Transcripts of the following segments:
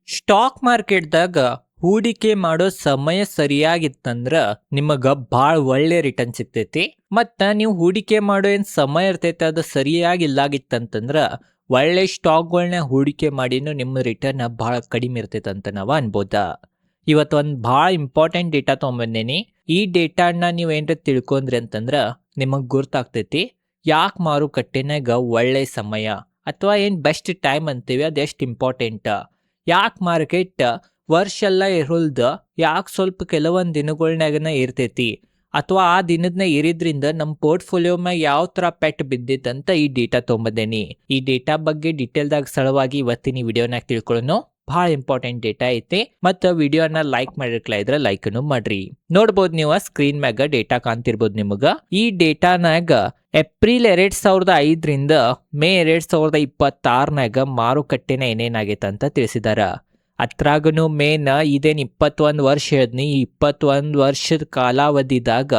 Stock ಮಾರ್ಕೆಟ್ದಾಗ ಹೂಡಿಕೆ ಮಾಡೋ ಸಮಯ ಸರಿಯಾಗಿತ್ತಂದ್ರ ನಿಮಗ ಭಾಳ ಒಳ್ಳೆ ರಿಟರ್ನ್ ಸಿಗ್ತೈತಿ. ಮತ್ತ ನೀವು ಹೂಡಿಕೆ ಮಾಡೋ ಏನ್ ಸಮಯ ಇರ್ತೈತಿ ಅದು ಸರಿಯಾಗಿಲ್ಲಾಗಿತ್ತಂತಂದ್ರ ಒಳ್ಳೆ ಸ್ಟಾಕ್ಗಳನ್ನ ಹೂಡಿಕೆ ಮಾಡಿನೂ ನಿಮ್ಮ ರಿಟರ್ನ್ ಭಾಳ ಕಡಿಮೆ ಇರ್ತೈತೆ ಅಂತ ನಾವು ಅನ್ಬೋದ. ಇವತ್ತು ಒಂದು ಭಾಳ ಇಂಪಾರ್ಟೆಂಟ್ ಡೇಟಾ ತೊಗೊಂಬಂದೇನಿ. ಈ ಡೇಟಾನ ನೀವು ಏನ್ರ ತಿಳ್ಕೊಂಡ್ರಿ ಅಂತಂದ್ರ ನಿಮಗೆ ಗುರ್ತಾಗ್ತೈತಿ ಯಾಕೆ ಮಾರುಕಟ್ಟೆನಾಗ ಒಳ್ಳೆ ಸಮಯ ಅಥವಾ ಏನು ಬೆಸ್ಟ್ ಟೈಮ್ ಅಂತೀವಿ ಅದು ಎಷ್ಟು ಇಂಪಾರ್ಟೆಂಟ್. ಯಾಕೆ ಮಾರ್ಕೆಟ್ ವರ್ಷ ಎಲ್ಲ ಇರೋಲ್ದ ಯಾಕೆ ಸ್ವಲ್ಪ ಕೆಲವೊಂದು ದಿನಗಳ್ನಾಗನ ಇರ್ತೈತಿ ಅಥವಾ ಆ ದಿನದನ್ನ ಇರಿದ್ರಿಂದ ನಮ್ಮ ಪೋರ್ಟ್ಫೋಲಿಯೋ ಮ್ಯಾಗ ಯಾವ ಥರ ಪೆಟ್ ಬಿದ್ದಿತ್ತಂತ ಈ ಡೇಟಾ ತೊಗೊಂಬಂದೇನಿ. ಈ ಡೇಟಾ ಬಗ್ಗೆ ಡಿಟೇಲ್ದಾಗ ಸರಳವಾಗಿ ಇವತ್ತಿನ ವಿಡಿಯೋನಾಗ ತಿಳ್ಕೊಳ್ಳೋಣ. ಭಾಳ ಇಂಪಾರ್ಟೆಂಟ್ ಡೇಟಾ ಐತಿ. ಮತ್ತು ವಿಡಿಯೋನ ಲೈಕ್ ಮಾಡಿರ್ಕಲ ಇದ್ರೆ ಲೈಕ್ನು ಮಾಡ್ರಿ. ನೋಡ್ಬೋದು ನೀವು ಸ್ಕ್ರೀನ್ ಮ್ಯಾಗ ಡೇಟಾ ಕಾಣ್ತಿರ್ಬೋದು ನಿಮಗ. ಈ ಡೇಟಾನಾಗ ಏಪ್ರಿಲ್ 2005ರಿಂದ ಮೇ 2026ನಾಗ ಮಾರುಕಟ್ಟೆನ ಏನೇನಾಗೈತೆ ಅಂತ ತಿಳಿಸಿದಾರ. ಅತ್ರಾಗನು ಮೇನ್ ಇದೇನು 21 ವರ್ಷ ಹೇಳಿದ್ನಿ. ಈ 21 ವರ್ಷದ ಕಾಲಾವಧಿದಾಗ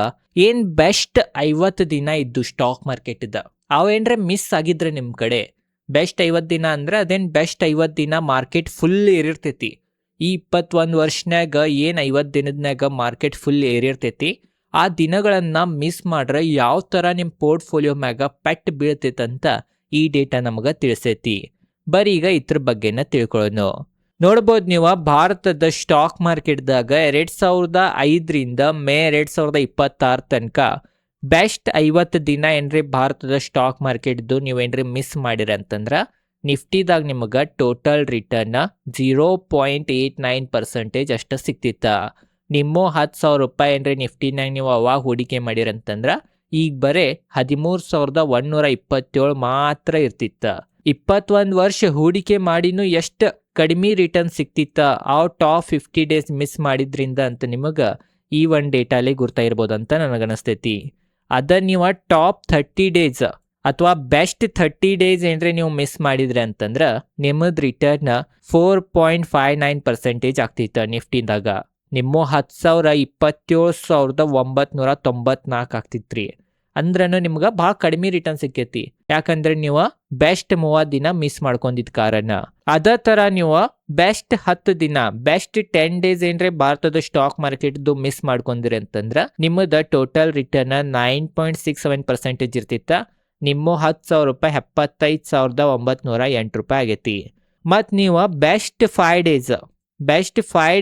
ಏನ್ ಬೆಸ್ಟ್ 50 ದಿನ ಇದ್ದು ಸ್ಟಾಕ್ ಮಾರ್ಕೆಟ್ದ ಅವೇನ್ರೆ ಮಿಸ್ ಆಗಿದ್ರೆ ನಿಮ್ಮ ಕಡೆ ಬೆಸ್ಟ್ 50 ದಿನ ಅಂದ್ರೆ ಅದೇನು ಬೆಸ್ಟ್ 50 ದಿನ ಮಾರ್ಕೆಟ್ ಫುಲ್ ಏರಿರ್ತೈತಿ. ಈ 21 ವರ್ಷನಾಗ ಏನು 50 ದಿನದನಾಗ ಮಾರ್ಕೆಟ್ ಫುಲ್ ಏರಿರ್ತೈತಿ ಆ ದಿನಗಳನ್ನ ಮಿಸ್ ಮಾಡ್ರೆ ಯಾವ ಥರ ನಿಮ್ಮ ಪೋರ್ಟ್ಫೋಲಿಯೋ ಮ್ಯಾಗ ಪೆಟ್ ಬೀಳ್ತೈತಂತ ಈ ಡೇಟಾ ನಮಗೆ ತಿಳಿಸೈತಿ. ಬರೀ ಈಗ ಇದ್ರ ಬಗ್ಗೆನ ತಿಳ್ಕೊಳ್ಳೋಣ. ನೋಡ್ಬೋದು ನೀವು ಭಾರತದ ಸ್ಟಾಕ್ ಮಾರ್ಕೆಟ್ದಾಗ 2005ರಿಂದ ಮೇ 2026 ತನಕ ಬೆಸ್ಟ್ 50 ದಿನ ಏನ್ರಿ ಭಾರತದ ಸ್ಟಾಕ್ ಮಾರ್ಕೆಟ್ದು ನೀವೇನ್ರಿ ಮಿಸ್ ಮಾಡಿರ ಅಂತಂದ್ರ ನಿಫ್ಟಿದಾಗ ನಿಮಗೆ ಟೋಟಲ್ ರಿಟರ್ನ್ 0.89% ಅಷ್ಟ ಸಿಕ್ತಿತ್ತ. ನಿಮ್ಮ 10,000 ರೂಪಾಯಿ ಏನ್ರಿ ನಿಫ್ಟಿನಾಗ ನೀವು ಅವಾಗ ಹೂಡಿಕೆ ಮಾಡಿರಂತಂದ್ರ ಈಗ ಬರೇ 13,127 ಮಾತ್ರ ಇರ್ತಿತ್ತ. 21 ವರ್ಷ ಹೂಡಿಕೆ ಮಾಡಿನೂ ಎಷ್ಟು ಕಡಿಮೆ ರಿಟರ್ನ್ ಸಿಕ್ತಿತ್ತ ಆ ಟಾಪ್ 50 ಡೇಸ್ ಮಿಸ್ ಮಾಡಿದ್ರಿಂದ ಅಂತ ನಿಮಗೆ ಈ ಒಂದು ಡೇಟಾಲಿ ಗುರ್ತಾಗಿರ್ಬೋದಂತ ನನಗನ್ನಿಸ್ತೈತಿ. ಅದ ನೀವು ಟಾಪ್ 30 ಡೇಸ್ ಅಥವಾ ಬೆಸ್ಟ್ 30 ಡೇಸ್ ಏನ್ರಿ ನೀವು ಮಿಸ್ ಮಾಡಿದ್ರಿ ಅಂತಂದ್ರೆ ನಿಮ್ಮದು ರಿಟರ್ನ್ 4.59% ಆಗ್ತಿತ್ತು ನಿಫ್ಟಿದಾಗ. ನಿಮ್ಮ 10,000 27,994 ಆಗ್ತಿತ್ರಿ. ಅಂದ್ರೂ ನಿಮ್ಗೆ ಭಾಳ ಕಡಿಮೆ ರಿಟರ್ನ್ ಸಿಕ್ಕೈತಿ. ಯಾಕಂದ್ರೆ ನೀವು ಬೆಸ್ಟ್ 30 ದಿನ ಮಿಸ್ ಮಾಡ್ಕೊಂಡಿದ್ದ ಕಾರಣ. ಅದೇ ಥರ ನೀವು ಬೆಸ್ಟ್ 10 ದಿನ ಬೆಸ್ಟ್ 10 ಡೇಸ್ ಏನ್ರಿ ಭಾರತದ ಸ್ಟಾಕ್ ಮಾರ್ಕೆಟ್ದು ಮಿಸ್ ಮಾಡ್ಕೊಂಡಿರಿ ಅಂತಂದ್ರೆ ನಿಮ್ಮದ ಟೋಟಲ್ ರಿಟರ್ನ್ 9.67% ಇರ್ತಿತ್ತ. ನಿಮ್ಮ 10,000 ರೂಪಾಯಿ 75,908 ರೂಪಾಯಿ ಆಗೈತಿ. ಮತ್ತು ನೀವು ಬೆಸ್ಟ್ 5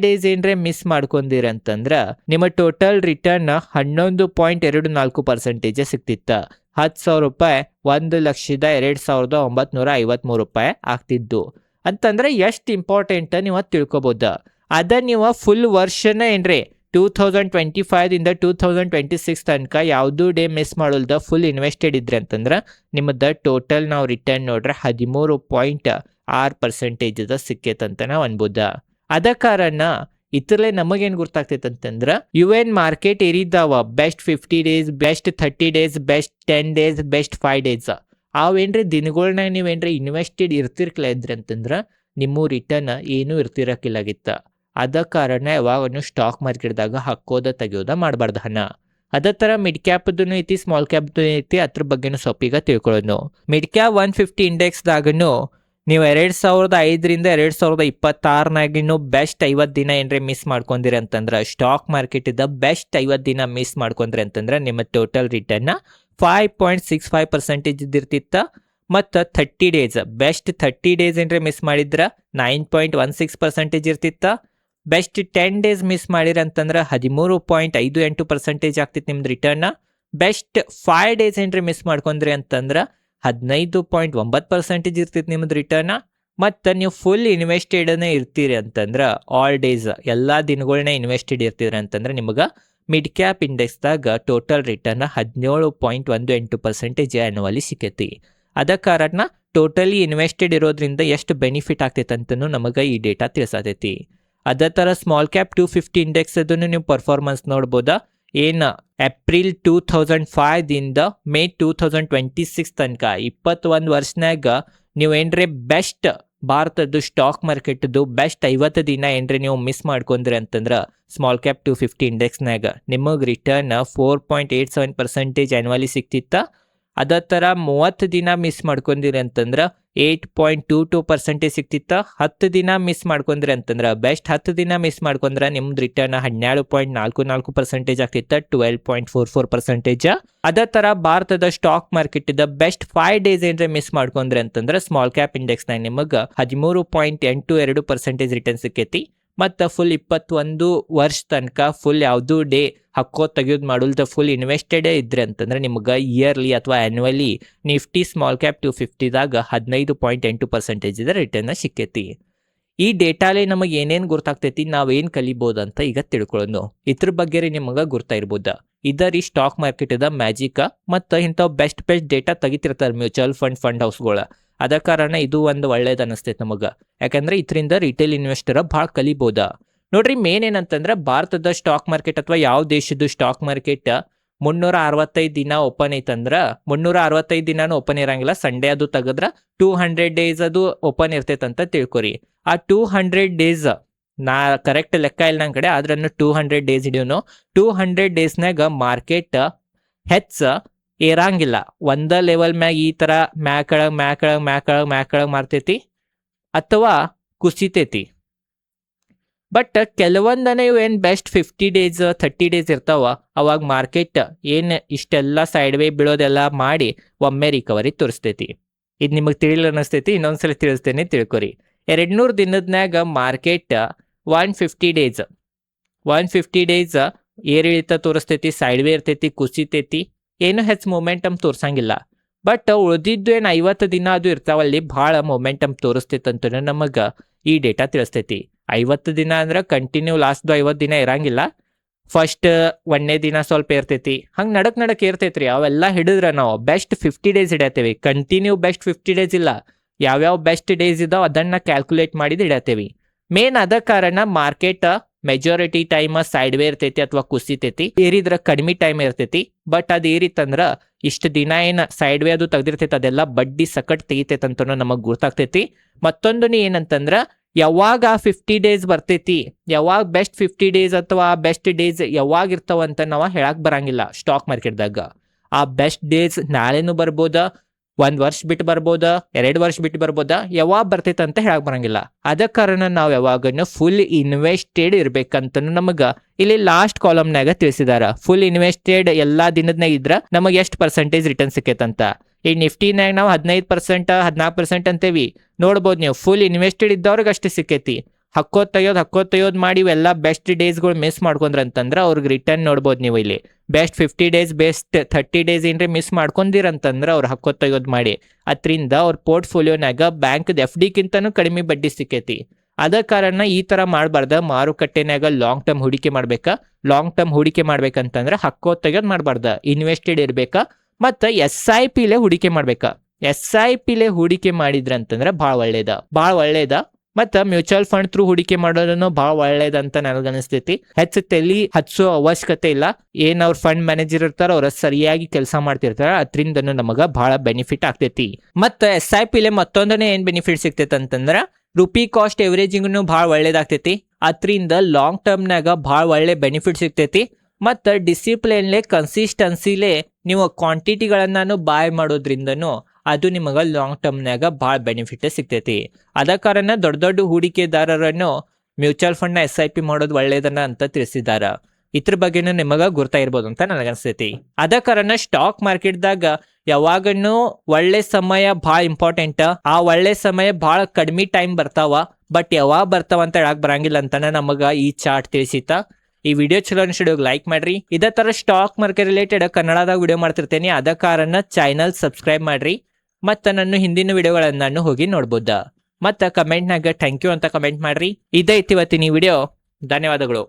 ಡೇಸ್ ಏನ್ರೆ ಮಿಸ್ ಮಾಡ್ಕೊಂಡಿರಿ ಅಂತಂದ್ರೆ ನಿಮ್ಮ ಟೋಟಲ್ ರಿಟರ್ನ್ 11.24% ಸಿಕ್ತಿತ್ತ. 10,000 ರೂಪಾಯಿ 1,02,953 ರೂಪಾಯಿ ಆಗ್ತಿದ್ದು. ಅಂತಂದ್ರೆ ಎಷ್ಟು ಇಂಪಾರ್ಟೆಂಟ್ ನೀವು ತಿಳ್ಕೊಬೋದು. ಅದ ನೀವು ಫುಲ್ ವರ್ಷನ ಏನ್ರಿ 2025ದಿಂದ 2026 ತನಕ ಯಾವುದೂ ಡೇ ಮಿಸ್ ಮಾಡೋಲ್ದ ಫುಲ್ ಇನ್ವೆಸ್ಟೆಡ್ ಇದ್ರಿ ಅಂತಂದ್ರೆ ನಿಮ್ಮದ ಟೋಟಲ್ ನಾವು ರಿಟರ್ನ್ ನೋಡ್ರೆ 13.6% ಸಿಕ್ಕೈತಂತ ನಾವು ಅನ್ಬೋದ. ಅದ ಕಾರಣ ಇತರಲೆ ನಮಗೇನು ಗೊತ್ತಾಗ್ತೈತೆ ಅಂತಂದ್ರೆ UN ಮಾರ್ಕೆಟ್ ಏರಿದ್ದಾವ best 50 days best 30 days best 10 days best 5 days ಅವೇನ್ರಿ ದಿನಗಳ್ನಾಗ ನೀವೇನ್ರಿ ಇನ್ವೆಸ್ಟೆಡ್ ಇರ್ತಿರ್ಕಲ ಇದ್ರಿ ಅಂತಂದ್ರೆ ನಿಮ್ಮ ರಿಟರ್ನ್ ಏನೂ ಇರ್ತಿರಕ್ಕಿಲ್ಲಾಗಿತ್ತ. ಅದ ಕಾರಣ ಯಾವಾಗ ಸ್ಟಾಕ್ ಮಾರ್ಕೆಟ್ದಾಗ ಹಾಕೋದ ತೆಗಿಯೋದ ಮಾಡಬಾರ್ದು ಹಣ. ಅದೇ ಥರ ಮಿಡ್ ಕ್ಯಾಪ್ದು ಐತಿ ಸ್ಮಾಲ್ ಕ್ಯಾಪ್ದು ಐತಿ. ಅದ್ರ ಬಗ್ಗೆನೂ ಸ್ವಲ್ಪ ಈಗ ತಿಳ್ಕೊಳ್ಳೋಣ. ಮಿಡ್ ಕ್ಯಾಪ್ 150 ಇಂಡೆಕ್ಸ್ದಾಗನು ನೀವು 2005ರಿಂದ 2026ನಾಗಿನೂ ಬೆಸ್ಟ್ 50 ದಿನ ಏನ್ರಿ ಮಿಸ್ ಮಾಡ್ಕೊಂಡಿರಿ ಅಂತಂದ್ರೆ ಸ್ಟಾಕ್ ಮಾರ್ಕೆಟಿದ ಬೆಸ್ಟ್ 50 ದಿನ ಮಿಸ್ ಮಾಡ್ಕೊಂಡ್ರಿ ಅಂತಂದ್ರೆ ನಿಮ್ಮ ಟೋಟಲ್ ರಿಟರ್ನ್ 5.65% ಇದ್ದಿರ್ತಿತ್ತ. ಮತ್ತು 30 ಡೇಸ್ ಬೆಸ್ಟ್ 30 ಡೇಸ್ ಏನ್ರಿ ಮಿಸ್ ಮಾಡಿದ್ರೆ 9.16% ಇರ್ತಿತ್ತ. ಬೆಸ್ಟ್ 10 ಡೇಸ್ ಮಿಸ್ ಮಾಡಿರಿ ಅಂತಂದ್ರೆ 13.58% ಆಗ್ತಿತ್ತು ನಿಮ್ದು ರಿಟರ್ನ್. ಬೆಸ್ಟ್ 5 ಡೇಸ್ ಏನ್ರಿ ಮಿಸ್ ಮಾಡ್ಕೊಂಡ್ರಿ ಅಂತಂದ್ರೆ 15.9% ಇರ್ತಿತ್ತು ನಿಮ್ಮದು ರಿಟರ್ನ್. ಮತ್ತು ನೀವು ಫುಲ್ ಇನ್ವೆಸ್ಟೆಡನೇ ಇರ್ತೀರಿ ಅಂತಂದ್ರೆ ಆಲ್ ಡೇಸ್ ಎಲ್ಲ ದಿನಗಳನ್ನ ಇನ್ವೆಸ್ಟೆಡ್ ಇರ್ತೀರಿ ಅಂತಂದ್ರೆ ನಿಮಗೆ ಮಿಡ್ ಕ್ಯಾಪ್ ಇಂಡೆಕ್ಸ್ದಾಗ ಟೋಟಲ್ ರಿಟರ್ನ್ 17.18% ಆ್ಯನ್ಯುವಲಿ ಸಿಕ್ಕೈತಿ. ಅದ ಕಾರಣ ಟೋಟಲಿ ಇನ್ವೆಸ್ಟೆಡ್ ಇರೋದ್ರಿಂದ ಎಷ್ಟು ಬೆನಿಫಿಟ್ ಆಗ್ತೈತೆ ಅಂತಲೂ ನಮಗೆ ಈ ಡೇಟಾ ತಿಳಿಸತೈತಿ. ಅದೇ ಥರ ಸ್ಮಾಲ್ ಕ್ಯಾಪ್ 250 ಇಂಡೆಕ್ಸ್ ಅದನ್ನು ನೀವು ಪರ್ಫಾರ್ಮೆನ್ಸ್ ನೋಡ್ಬೋದಾ. ಏನು ಏಪ್ರಿಲ್ 2005ದಿಂದ ಮೇ 2026 ತನಕ 21 ವರ್ಷನಾಗ ನೀವು ಏನ್ರಿ ಬೆಸ್ಟ್ ಭಾರತದ್ದು ಸ್ಟಾಕ್ ಮಾರ್ಕೆಟ್ದು ಬೆಸ್ಟ್ 50 ದಿನ ಏನ್ರಿ ನೀವು ಮಿಸ್ ಮಾಡ್ಕೊಂಡ್ರಿ ಅಂತಂದ್ರೆ ಸ್ಮಾಲ್ ಕ್ಯಾಪ್ 250 ಇಂಡೆಕ್ಸ್ನಾಗ ನಿಮಗೆ ರಿಟರ್ನ್ 4.87% ಆ್ಯನ್ಯುವಲಿ ಸಿಕ್ತಿತ್ತ. ಅದೇ ಥರ 30 ದಿನ ಮಿಸ್ ಮಾಡ್ಕೊಂಡಿರಿ ಅಂತಂದ್ರೆ 8.22% ಸಿಕ್ತಿತ್ತು. 10 ದಿನ ಮಿಸ್ ಮಾಡ್ಕೊಂಡ್ರಿ ಅಂತಂದ್ರೆ ಬೆಸ್ಟ್ 10 ದಿನ ಮಿಸ್ ಮಾಡ್ಕೊಂಡ್ರೆ ನಿಮ್ದು ರಿಟರ್ನ್ 17.44% ಆಗ್ತಿತ್ತು, 12.44%. ಅದೇ ಥರ ಭಾರತದ ಸ್ಟಾಕ್ ಮಾರ್ಕೆಟ್ ಬೆಸ್ಟ್ 5 ಡೇಸ್ ಏನ್ರೆ ಮಿಸ್ ಮಾಡ್ಕೊಂಡ್ರಿ ಅಂತಂದ್ರೆ ಸ್ಮಾಲ್ ಕ್ಯಾಪ್ ಇಂಡೆಕ್ಸ್ನಾಗ ನಿಮಗೆ 13.82% ರಿಟರ್ನ್ ಸಿಕ್ಕೈತಿ. ಮತ್ತು ಫುಲ್ 21 ವರ್ಷ ತನಕ ಫುಲ್ ಯಾವುದೂ ಡೇ ಹಕ್ಕೋ ತೆಗೆಯೋದು ಮಾಡೋಲ್ದ ಫುಲ್ ಇನ್ವೆಸ್ಟೆಡೇ ಇದ್ರೆ ಅಂತಂದ್ರೆ ನಿಮ್ಗೆ ಇಯರ್ಲಿ ಅಥವಾ ಆ್ಯನ್ಯುವಲಿ ನಿಫ್ಟಿ ಸ್ಮಾಲ್ ಕ್ಯಾಪ್ 250ದಾಗ 15.8% ರಿಟರ್ನ್ ಸಿಕ್ಕೈತಿ. ಈ ಡೇಟಾಲಿ ನಮಗೆ ಏನೇನು ಗೊತ್ತಾಗ್ತೈತಿ, ನಾವೇನು ಕಲಿಬೋದು ಅಂತ ಈಗ ತಿಳ್ಕೊಳ್ಳೋದು. ಇದ್ರ ಬಗ್ಗೆ ನಿಮಗೆ ಗೊತ್ತಾ ಇರ್ಬೋದು. ಇದರಿ ಸ್ಟಾಕ್ ಮಾರ್ಕೆಟದ ಮ್ಯಾಜಿಕ್ ಮತ್ತು ಇಂಥವು ಬೆಸ್ಟ್ ಡೇಟಾ ತೆಗಿತಿರ್ತಾರೆ ಮ್ಯೂಚುವಲ್ ಫಂಡ್ ಹೌಸ್ಗಳು. ಅದ ಕಾರಣ ಇದು ಒಂದು ಒಳ್ಳೇದು ಅನಿಸ್ತೈತೆ ನಮಗೆ, ಯಾಕಂದ್ರೆ ಇದರಿಂದ ರಿಟೇಲ್ ಇನ್ವೆಸ್ಟರ್ ಭಾಳ ಕಲಿಬೋದ. ನೋಡ್ರಿ, ಮೇನ್ ಏನಂತಂದ್ರೆ ಭಾರತದ ಸ್ಟಾಕ್ ಮಾರ್ಕೆಟ್ ಅಥವಾ ಯಾವ ದೇಶದ ಸ್ಟಾಕ್ ಮಾರ್ಕೆಟ್ 365 ದಿನ ಓಪನ್ ಐತಂದ್ರೆ 365 ದಿನಾನು ಓಪನ್ ಇರಂಗಿಲ್ಲ. ಸಂಡೇ ಅದು ತೆಗೆದ್ರೆ 200 ಡೇಸ್ ಅದು ಓಪನ್ ಇರ್ತೈತಂತ ತಿಳ್ಕೊರಿ. ಆ 200 ಡೇಸ್ ನಾ ಕರೆಕ್ಟ್ ಲೆಕ್ಕ ಇಲ್ಲ ನನ್ನ ಕಡೆ, ಆದ್ರೆ 200 ಡೇಸ್ ಹಿಡಿಯೋನು. 200 ಡೇಸ್ನಾಗ ಮಾರ್ಕೆಟ್ ಹೆಚ್ಚ ಏರಂಗಿಲ್ಲ, ಒಂದ ಲೆವೆಲ್ ಮ್ಯಾಗ ಈ ಥರ ಮ್ಯಾಕಳಗ್ ಮಾರ್ತೈತಿ ಅಥವಾ ಕುಸಿತೈತಿ. ಬಟ್ ಕೆಲವೊಂದನೇ ಇವು ಏನು ಬೆಸ್ಟ್ 50 ಡೇಸ್ 30 ಡೇಸ್ ಇರ್ತಾವ, ಅವಾಗ ಮಾರ್ಕೆಟ್ ಏನು ಇಷ್ಟೆಲ್ಲ ಸೈಡ್ ವೇ ಬೀಳೋದೆಲ್ಲ ಮಾಡಿ ಒಮ್ಮೆ ರಿಕವರಿ ತೋರಿಸ್ತೈತಿ. ಇದು ನಿಮಗೆ ತಿಳಿಲ್ಲ ಅನ್ನಿಸ್ತೈತಿ, ಇನ್ನೊಂದ್ಸಲ ತಿಳಿಸ್ತೇನೆ, ತಿಳ್ಕೊರಿ. 200 ದಿನದ್ನಾಗ ಮಾರ್ಕೆಟ್ 150 ಡೇಸ್ ಏರಿಳಿತ ತೋರಿಸ್ತೈತಿ, ಸೈಡ್ ವೇ ಇರ್ತೈತಿ, ಕುಸಿತೈತಿ, ಏನು ಹೆಚ್ಚು ಮೊಮೆಂಟಮ್ ತೋರ್ಸಂಗಿಲ್ಲ. ಬಟ್ ಉಳಿದಿದ್ದು ಏನು 50 ದಿನ ಅದು ಇರ್ತಾವಲ್ಲಿ ಭಾಳ ಮೊಮೆಂಟಮ್ ತೋರಿಸ್ತೈತೆ ಅಂತ ನಮಗೆ ಈ ಡೇಟಾ ತಿಳಿಸ್ತೈತಿ. 50 ದಿನ ಅಂದ್ರೆ ಕಂಟಿನ್ಯೂ ಲಾಸ್ಟ್ದು 50 ದಿನ ಇರಂಗಿಲ್ಲ. ಫಸ್ಟ್ 1ನೇ ದಿನ ಸ್ವಲ್ಪ ಇರ್ತೈತಿ, ಹಂಗೆ ನಡಕ್ ಇರ್ತೈತ್ರಿ. ಅವೆಲ್ಲ ಹಿಡಿದ್ರೆ ನಾವು ಬೆಸ್ಟ್ 50 ಡೇಸ್ ಹಿಡಿಯತ್ತೇವಿ. ಕಂಟಿನ್ಯೂ ಬೆಸ್ಟ್ 50 ಡೇಸ್ ಇಲ್ಲ, ಯಾವ್ಯಾವ ಬೆಸ್ಟ್ ಡೇಸ್ ಇದಾವೆ ಅದನ್ನು ಕ್ಯಾಲ್ಕುಲೇಟ್ ಮಾಡಿದ್ದು ಹಿಡಿಯತ್ತೇವಿ. ಮೇನ್ ಅದ ಕಾರಣ market majority time side way ಇರ್ತೈತಿ ಅಥವಾ ಕುಸಿತೈತಿ, ಏರಿದ್ರೆ ಕಡಿಮೆ ಟೈಮ್ ಇರ್ತೈತಿ. ಬಟ್ ಅದು ಏರಿತಂದ್ರೆ ಇಷ್ಟು ದಿನ ಏನು ಸೈಡ್ ವೇ ಅದು ತೆಗ್ದಿರ್ತೈತಿ ಅದೆಲ್ಲ ಬಡ್ಡಿ ಸಕಟ್ ತೆಗಿತೈತೆ ಅಂತ ನಮಗೆ ಗೊತ್ತಾಗ್ತೈತಿ. ಮತ್ತೊಂದು ಏನಂತಂದ್ರೆ ಯಾವಾಗ 50 ಡೇಸ್ ಬರ್ತೈತಿ, ಯಾವಾಗ ಬೆಸ್ಟ್ 50 ಡೇಸ್ ಅಥವಾ ಬೆಸ್ಟ್ ಡೇಸ್ ಯಾವಾಗ ಇರ್ತಾವಂತ ನಾವು ಹೇಳಕ್ ಬರಂಗಿಲ್ಲ ಸ್ಟಾಕ್ ಮಾರ್ಕೆಟ್ದಾಗ. ಆ ಬೆಸ್ಟ್ ಡೇಸ್ ನಾಳೆನೂ ಬರ್ಬೋದ, 1 ವರ್ಷ ಬಿಟ್ಟು ಬರ್ಬೋದ, 2 ವರ್ಷ ಬಿಟ್ಟು ಬರ್ಬೋದ, ಯಾವಾಗ ಬರ್ತೈತೆ ಅಂತ ಹೇಳಕ್ ಬರಂಗಿಲ್ಲ. ಅದ ಕಾರಣ ನಾವು ಯಾವಾಗನು ಫುಲ್ ಇನ್ವೆಸ್ಟೆಡ್ ಇರ್ಬೇಕಂತ ನಮಗೆ ಇಲ್ಲಿ ಲಾಸ್ಟ್ ಕಾಲಮ್ನಾಗ ತಿಳಿಸಿದಾರ. ಫುಲ್ ಇನ್ವೆಸ್ಟೆಡ್ ಎಲ್ಲಾ ದಿನದ್ನಾಗ ಇದ್ರ ನಮಗೆ ಎಷ್ಟು ಪರ್ಸೆಂಟೇಜ್ ರಿಟರ್ನ್ ಸಿಕ್ಕೈತಂತ. ಈ ನಿಫ್ಟಿನಾಗ ನಾವು 15% 14% ಅಂತೇವಿ, ನೋಡ್ಬೋದು ನೀವು. ಫುಲ್ ಇನ್ವೆಸ್ಟೆಡ್ ಇದ್ದವ್ರಿಗೆ ಅಷ್ಟು ಸಿಕ್ಕೈತಿ. ಹಕ್ಕೋದ್ ತೆಗಿಯೋದು ಮಾಡಿ ಇವೆಲ್ಲ ಬೆಸ್ಟ್ ಡೇಸ್ಗಳು ಮಿಸ್ ಮಾಡ್ಕೊಂಡ್ರ ಅಂತಂದ್ರೆ ಅವ್ರಿಗೆ ರಿಟರ್ನ್ ನೋಡ್ಬೋದು ನೀವು ಇಲ್ಲಿ. ಬೆಸ್ಟ್ 50 ಡೇಸ್ ಬೆಸ್ಟ್ 30 ಡೇಸ್ ಏನ್ರಿ ಮಿಸ್ ಮಾಡ್ಕೊಂಡಿರಂತಂದ್ರೆ ಅವ್ರು ಹಕ್ಕೋದ್ ತೆಗಿಯೋದು ಮಾಡಿ ಅದರಿಂದ ಅವ್ರ ಪೋರ್ಟ್ಫೋಲಿಯೋನಾಗ ಬ್ಯಾಂಕ್ದ FD ಕಡಿಮೆ ಬಡ್ಡಿ ಸಿಕ್ಕೈತಿ. ಅದ ಕಾರಣ ಈ ಥರ ಮಾಡಬಾರ್ದ. ಮಾರುಕಟ್ಟೆನಾಗ ಲಾಂಗ್ ಟರ್ಮ್ ಹೂಡಿಕೆ ಮಾಡ್ಬೇಕಾ. ಲಾಂಗ್ ಟರ್ಮ್ ಹೂಡಿಕೆ ಮಾಡ್ಬೇಕಂತಂದ್ರೆ ಹಕ್ಕೋದ್ ತೆಗಿಯೋದು ಮಾಡಬಾರ್ದ, ಇನ್ವೆಸ್ಟೆಡ್ ಇರ್ಬೇಕಾ. ಮತ್ತು SIPಲೆ ಹೂಡಿಕೆ ಮಾಡ್ಬೇಕಾ. SIPಲೆ ಹೂಡಿಕೆ ಮಾಡಿದ್ರಂತಂದ್ರೆ ಭಾಳ ಒಳ್ಳೇದ. ಮತ್ತು ಮ್ಯೂಚುವಲ್ ಫಂಡ್ ಥ್ರೂ ಹೂಡಿಕೆ ಮಾಡೋದನ್ನು ಭಾಳ ಒಳ್ಳೇದಂತ ನನಗನ್ನಿಸ್ತೈತಿ. ಹೆಚ್ಚು ತಲೆ ಹಚ್ಚೋ ಅವಶ್ಯಕತೆ ಇಲ್ಲ. ಏನು ಅವ್ರ ಫಂಡ್ ಮ್ಯಾನೇಜರ್ ಇರ್ತಾರ ಅವ್ರ ಸರಿಯಾಗಿ ಕೆಲಸ ಮಾಡ್ತಿರ್ತಾರ, ಅದರಿಂದ ನಮಗೆ ಭಾಳ ಬೆನಿಫಿಟ್ ಆಗ್ತೈತಿ. ಮತ್ತು SIPಲೆ ಮತ್ತೊಂದನೇ ಏನು ಬೆನಿಫಿಟ್ ಸಿಗ್ತೈತೆ ಅಂತಂದ್ರೆ ರುಪಿ ಕಾಸ್ಟ್ ಎವರೇಜಿಂಗ್ನು ಭಾಳ ಒಳ್ಳೇದಾಗ್ತೈತಿ. ಅದರಿಂದ ಲಾಂಗ್ ಟರ್ಮ್ನಾಗ ಭಾಳ ಒಳ್ಳೆ ಬೆನಿಫಿಟ್ ಸಿಗ್ತೈತಿ. ಮತ್ತು ಡಿಸಿಪ್ಲಿನ್ಲೆ ಕನ್ಸಿಸ್ಟೆನ್ಸಿಲೆ ನೀವು ಕ್ವಾಂಟಿಟಿಗಳನ್ನು ಬಾಯ್ ಮಾಡೋದ್ರಿಂದನೂ ಅದು ನಿಮಗೆ ಲಾಂಗ್ ಟರ್ಮ್ನಾಗ ಭಾಳ ಬೆನಿಫಿಟ್ ಸಿಗ್ತೈತಿ. ಅದ ಕಾರಣ ದೊಡ್ಡ ಹೂಡಿಕೆದಾರರನ್ನು ಮ್ಯೂಚುವಲ್ ಫಂಡ್ನ SIP ಮಾಡೋದು ಒಳ್ಳೇದನ್ನ ಅಂತ ತಿಳಿಸಿದಾರ. ಇದ್ರ ಬಗ್ಗೆನೂ ನಿಮಗೆ ಗೊತ್ತಾ ಇರ್ಬೋದು ಅಂತ ನನಗನ್ಸ್ತೈತಿ. ಅದ ಕಾರಣ ಸ್ಟಾಕ್ ಮಾರ್ಕೆಟ್ದಾಗ ಯಾವಾಗನೂ ಒಳ್ಳೆ ಸಮಯ ಭಾಳ ಇಂಪಾರ್ಟೆಂಟ್. ಆ ಒಳ್ಳೆ ಸಮಯ ಭಾಳ ಕಡಿಮೆ ಟೈಮ್ ಬರ್ತಾವ, ಬಟ್ ಯಾವಾಗ ಬರ್ತಾವ ಅಂತ ಹೇಳಕ್ ಬರಂಗಿಲ್ಲ ಅಂತಾನೆ ನಮಗೆ ಈ ಚಾರ್ಟ್ ತಿಳಿಸಿತ. ಈ ವಿಡಿಯೋ ಚಲೋ ಅನ್ಸಿಡೋಗಿ ಲೈಕ್ ಮಾಡ್ರಿ. ಇದೇ ಥರ ಸ್ಟಾಕ್ ಮಾರ್ಕೆಟ್ ರಿಲೇಟೆಡ್ ಕನ್ನಡದಾಗ ವಿಡಿಯೋ ಮಾಡ್ತಿರ್ತೇನೆ, ಅದ ಕಾರಣ ಚಾನಲ್ ಸಬ್ಸ್ಕ್ರೈಬ್ ಮಾಡ್ರಿ. ಮತ್ತು ನನ್ನ ಹಿಂದಿನ ವಿಡಿಯೋಗಳನ್ನು ಹೋಗಿ ನೋಡ್ಬೋದ. ಮತ್ತು ಕಮೆಂಟ್ನಾಗ ಥ್ಯಾಂಕ್ ಯು ಅಂತ ಕಮೆಂಟ್ ಮಾಡ್ರಿ. ಇದೈತಿ ಇವತ್ತಿನ ಈ ವಿಡಿಯೋ. ಧನ್ಯವಾದಗಳು.